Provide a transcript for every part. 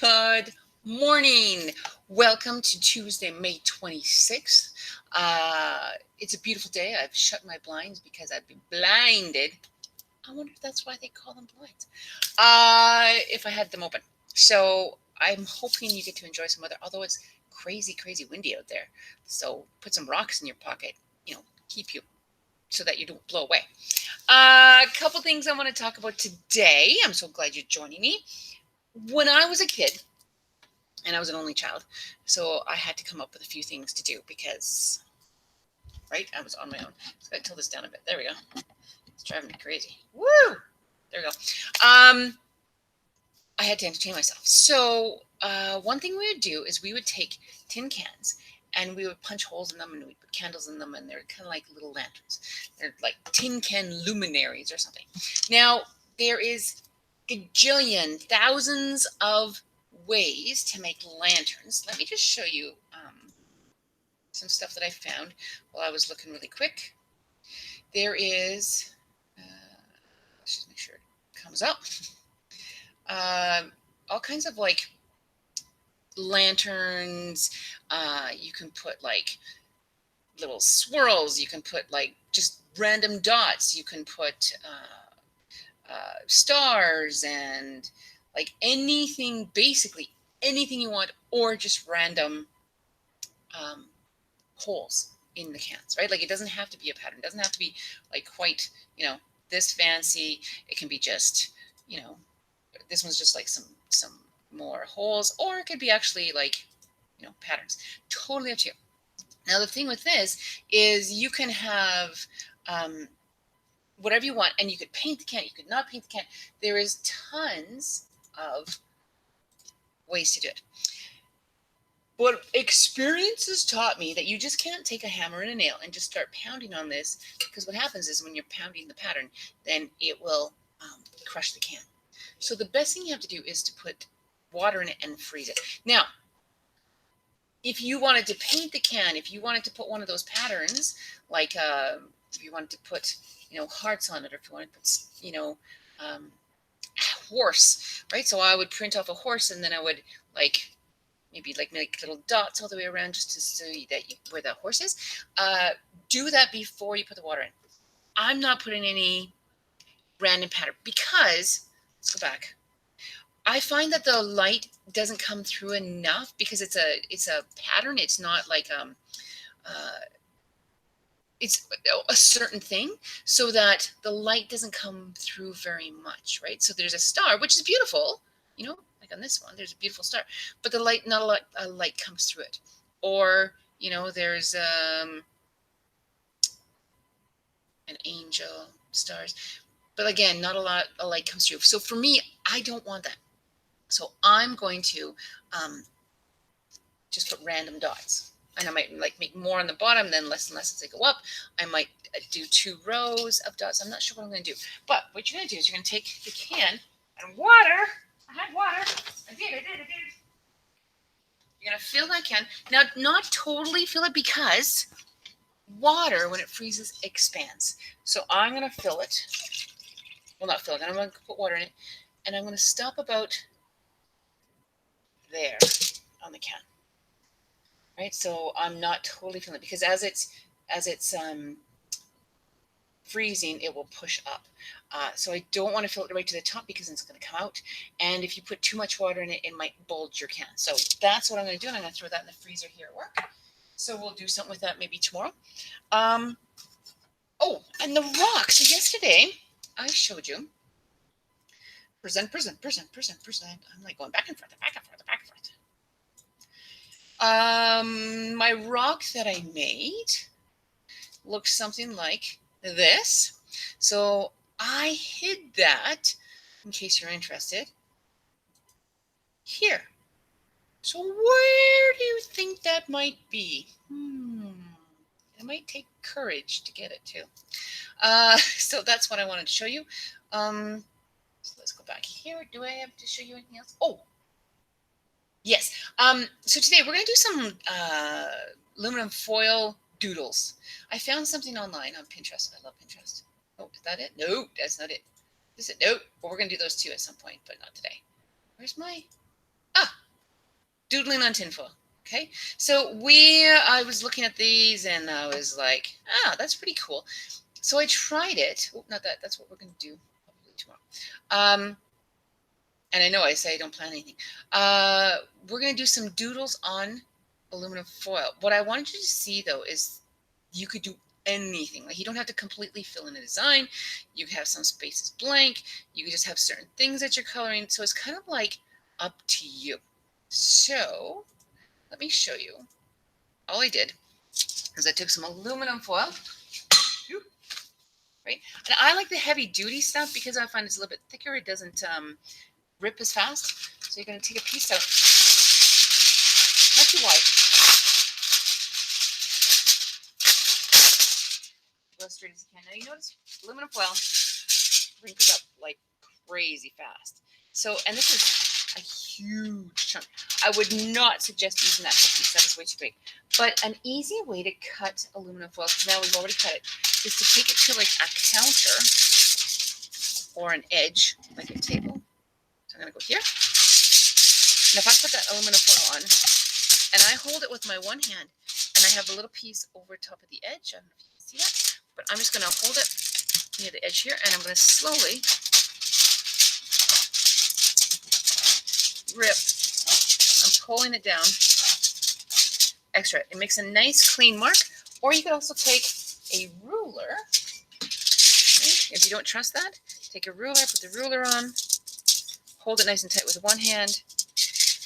Good morning. Welcome to Tuesday, May 26th. It's a beautiful day. I've shut my blinds because I've been blinded. I wonder if that's why they call them blinds. If I had them open. So I'm hoping you get to enjoy some weather, although it's crazy, crazy windy out there. So put some rocks in your pocket, keep you so that you don't blow away. A couple things I want to talk about today. I'm so glad you're joining me. When I was a kid, and I was an only child, so I had to come up with a few things to do because, right, I was on my own. So I gotta tilt this down a bit. There we go. It's driving me crazy. Woo! There we go. I had to entertain myself. So one thing we would do is we would take tin cans and we would punch holes in them and we'd put candles in them, and they're kind of like little lanterns. They're like tin can luminaries or something. Now, there is gajillion, thousands of ways to make lanterns. Let me just show you some stuff that I found while I was looking really quick. There is, let's just make sure it comes up, all kinds of like lanterns. You can put like little swirls. You can put like just random dots. You can put stars and like anything, basically anything you want, or just random holes in the cans, right? Like it doesn't have to be a pattern. It doesn't have to be like quite, this fancy. It can be just, this one's just like some more holes, or it could be actually like, patterns. Totally up to you. Now the thing with this is you can have whatever you want, and you could paint the can. You could not paint the can. There is tons of ways to do it. But experience has taught me that you just can't take a hammer and a nail and just start pounding on this, because what happens is when you're pounding the pattern, then it will crush the can. So the best thing you have to do is to put water in it and freeze it. Now, if you wanted to paint the can, if you wanted to put one of those patterns, like if you wanted to put, hearts on it, or if you wanted to put, horse, right? So I would print off a horse, and then I would maybe make little dots all the way around just to see that where the horse is. Do that before you put the water in. I'm not putting any random pattern because, let's go back. I find that the light doesn't come through enough because it's a pattern. It's not like it's a certain thing, so that the light doesn't come through very much, right? So there's a star, which is beautiful, like on this one, there's a beautiful star, but the light, not a lot of light comes through it. Or, there's an angel, stars, but again, not a lot of light comes through. So for me, I don't want that. So I'm going to just put random dots. And I might make more on the bottom, then less and less as I go up. I might do 2 rows of dots. I'm not sure what I'm going to do. But what you're going to do is you're going to take the can and water. I had water. I did. You're going to fill that can. Now, not totally fill it, because water, when it freezes, expands. So I'm going to fill it. Well, not fill it. I'm going to put water in it. And I'm going to stop about there on the can. Right, so I'm not totally filling it, because as it's freezing, it will push up. So I don't want to fill it right to the top, because it's going to come out. And if you put too much water in it, it might bulge your can. So that's what I'm going to do, and I'm going to throw that in the freezer here at work. So we'll do something with that maybe tomorrow. Oh, and the rocks. So yesterday I showed you. Present. I'm like going back and forth. My rock that I made looks something like this. So I hid that, in case you're interested, here. So where do you think that might be? It might take courage to get it too. So that's what I wanted to show you. So let's go back here. Do I have to show you anything else? Oh, yes. So today we're going to do some aluminum foil doodles. I found something online on Pinterest. I love Pinterest. Oh, is that it? No, that's not it. Is it? No. Well, we're going to do those too at some point, but not today. Where's my... doodling on tinfoil. Okay, so I was looking at these and I was like, that's pretty cool. So I tried it. Oh, not that. That's what we're going to do probably tomorrow. And I know I say I don't plan anything. We're going to do some doodles on aluminum foil. What I wanted you to see, though, is you could do anything. Like, you don't have to completely fill in a design. You could have some spaces blank. You could just have certain things that you're coloring. So it's kind of like up to you. So let me show you. All I did is I took some aluminum foil. Right? And I like the heavy duty stuff because I find it's a little bit thicker. It doesn't rip as fast. So you're going to take a piece out, not too wide. Go as straight as you can. Now you notice aluminum foil wrinkles up like crazy fast. So, and this is a huge chunk. I would not suggest using that whole piece. That is way too big. But an easy way to cut aluminum foil, because now we've already cut it, is to take it to like a counter or an edge, like a table. So I'm going to go here. And if I put that aluminum foil on, and I hold it with my one hand, and I have a little piece over top of the edge, I don't know if you can see that, but I'm just going to hold it near the edge here, and I'm going to slowly rip. I'm pulling it down extra. It makes a nice clean mark, or you could also take a ruler. Right? If you don't trust that, take a ruler, put the ruler on, hold it nice and tight with one hand,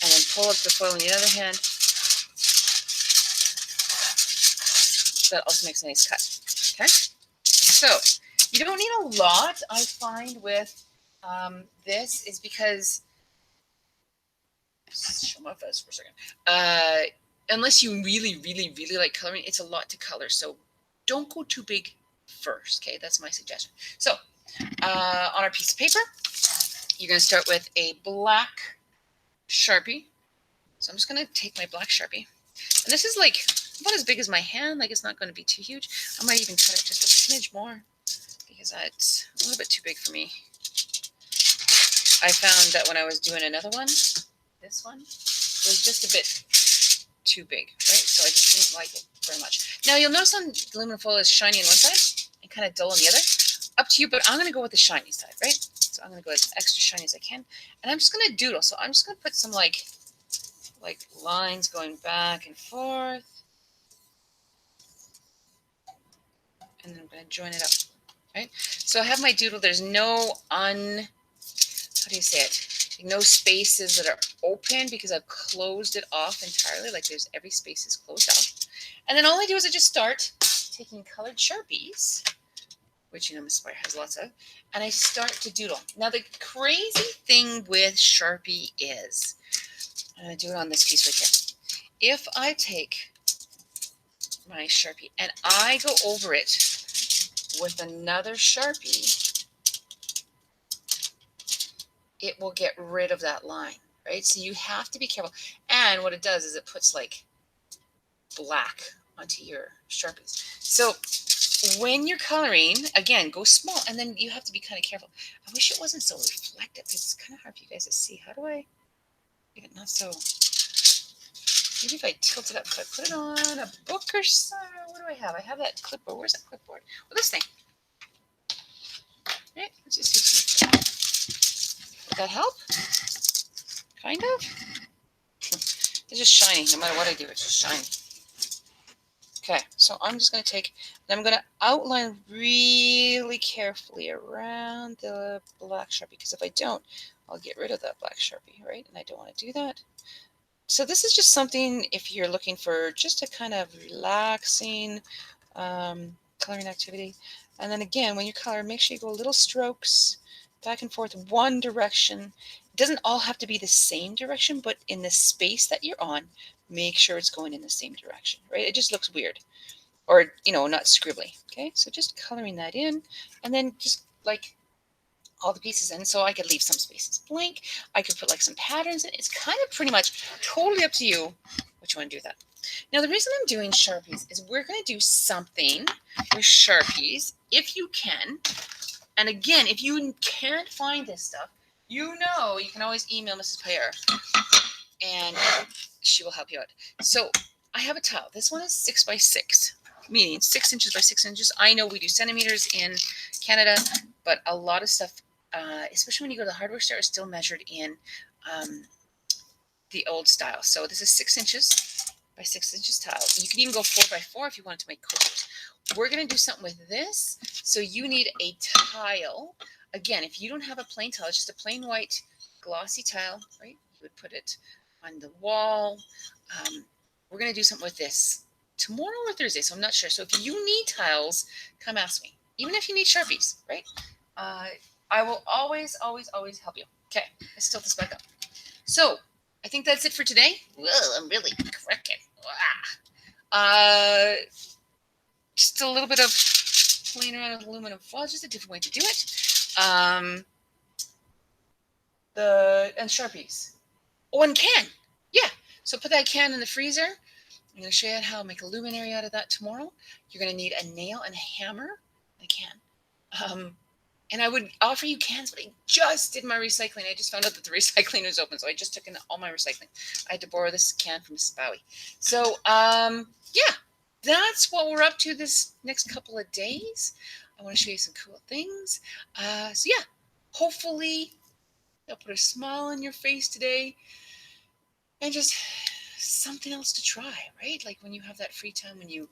and then pull up the foil in the other hand. That also makes a nice cut. Okay, so you don't need a lot. I find with this is because show my face for a second. Unless you really like coloring, it's a lot to color. So don't go too big first. Okay, that's my suggestion. So on our piece of paper, you're going to start with a black Sharpie. So I'm just going to take my black Sharpie, and this is like about as big as my hand. Like, it's not going to be too huge. I might even cut it just a smidge more because it's a little bit too big for me. I found that when I was doing another one, this one was just a bit too big, right? So I just didn't like it very much. Now you'll notice on aluminum foil is shiny on one side and kind of dull on the other. Up to you, but I'm going to go with the shiny side, right? So I'm going to go as extra shiny as I can, and I'm just going to doodle. So I'm just going to put some like lines going back and forth, and then I'm going to join it up, right? So I have my doodle. There's no how do you say it? No spaces that are open because I've closed it off entirely. Like, there's every space is closed off. And then all I do is I just start taking colored Sharpies, which, Mrs. Blair has lots of, and I start to doodle. Now, the crazy thing with Sharpie is, I'm going to do it on this piece right here. If I take my Sharpie and I go over it with another Sharpie, it will get rid of that line, right? So you have to be careful. And what it does is it puts like black onto your Sharpies. So when you're coloring, again, go small, and then you have to be kind of careful. I wish it wasn't so reflective. It's kind of hard for you guys to see. How do I make it not so? Maybe if I tilt it up, if I put it on a book or something. What do I have? I have that clipboard. Where's that clipboard? Well, this thing. Right, let's just see. Would that help? Kind of. It's just shiny. No matter what I do, it's just shiny. Okay, so I'm just going to take, and I'm going to outline really carefully around the black Sharpie, because if I don't, I'll get rid of that black Sharpie, right? And I don't want to do that. So this is just something if you're looking for just a kind of relaxing coloring activity. And then again, when you color, make sure you go little strokes back and forth, one direction. It doesn't all have to be the same direction, but in the space that you're on, make sure it's going in the same direction, right? It just looks weird, or, not scribbly. Okay, so just coloring that in, and then just like all the pieces in. So I could leave some spaces blank. I could put like some patterns in. It's kind of pretty much totally up to you what you want to do with that. Now, the reason I'm doing Sharpies is we're going to do something with Sharpies if you can. And again, if you can't find this stuff, you can always email Mrs. Payer. And she will help you out. So I have a tile. This one is 6 by 6, meaning 6 inches by 6 inches. I know we do centimeters in Canada, but a lot of stuff, especially when you go to the hardware store, is still measured in the old style. So this is 6 inches by 6 inches tile. You could even go 4 by 4 if you wanted to make coasters. We're going to do something with this. So you need a tile. Again, if you don't have a plain tile, it's just a plain white glossy tile, right? You would put it on the wall. We're going to do something with this tomorrow or Thursday, so I'm not sure. So if you need tiles, come ask me. Even if you need Sharpies, right? I will always, always, always help you. Okay, let's tilt this back up. So I think that's it for today. Whoa, I'm really cracking. Just a little bit of playing around with aluminum foil, just a different way to do it. And Sharpies. Oh, and can. Yeah. So put that can in the freezer. I'm going to show you how to make a luminary out of that tomorrow. You're going to need a nail and a hammer and a can. And I would offer you cans, but I just did my recycling. I just found out that the recycling was open, so I just took in all my recycling. I had to borrow this can from Mrs. Bowie. So, yeah, that's what we're up to this next couple of days. I want to show you some cool things. So, yeah, hopefully they'll put a smile on your face today and just something else to try, right? Like when you have that free time, when you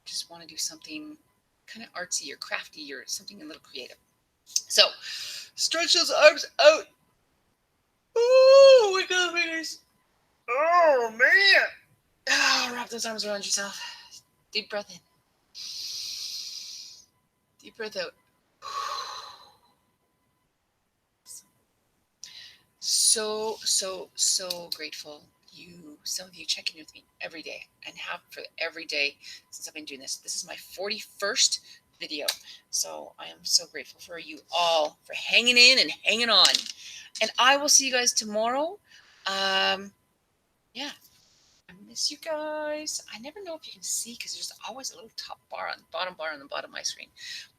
just want to do something kind of artsy or crafty or something a little creative. So stretch those arms out. Oh, wiggle the fingers. Oh, man. Oh, wrap those arms around yourself. Deep breath in. Deep breath out. So grateful. Some of you check in with me every day and have for every day since I've been doing this. This is my 41st video. So I am so grateful for you all for hanging in and hanging on. And I will see you guys tomorrow. Yeah. I miss you guys. I never know if you can see because there's always a little top bar on bottom bar on the bottom of my screen.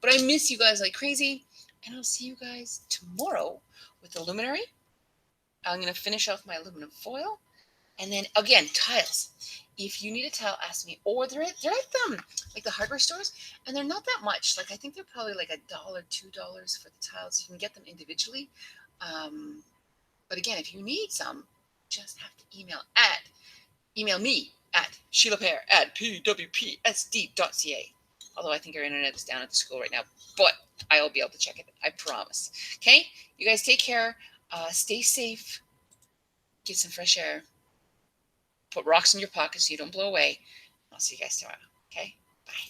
But I miss you guys like crazy. And I'll see you guys tomorrow with the luminary. I'm going to finish off my aluminum foil. And then again, tiles. If you need a tile, ask me. Or they're at them, like the hardware stores, and they're not that much. Like I think they're probably like $1, $2 for the tiles. You can get them individually. But again, if you need some, just have to email me at sheilapear@pwpsd.ca. Although I think our internet is down at the school right now, but I will be able to check it. I promise. Okay, you guys take care. Stay safe. Get some fresh air. Put rocks in your pockets so you don't blow away. I'll see you guys tomorrow. Okay? Bye.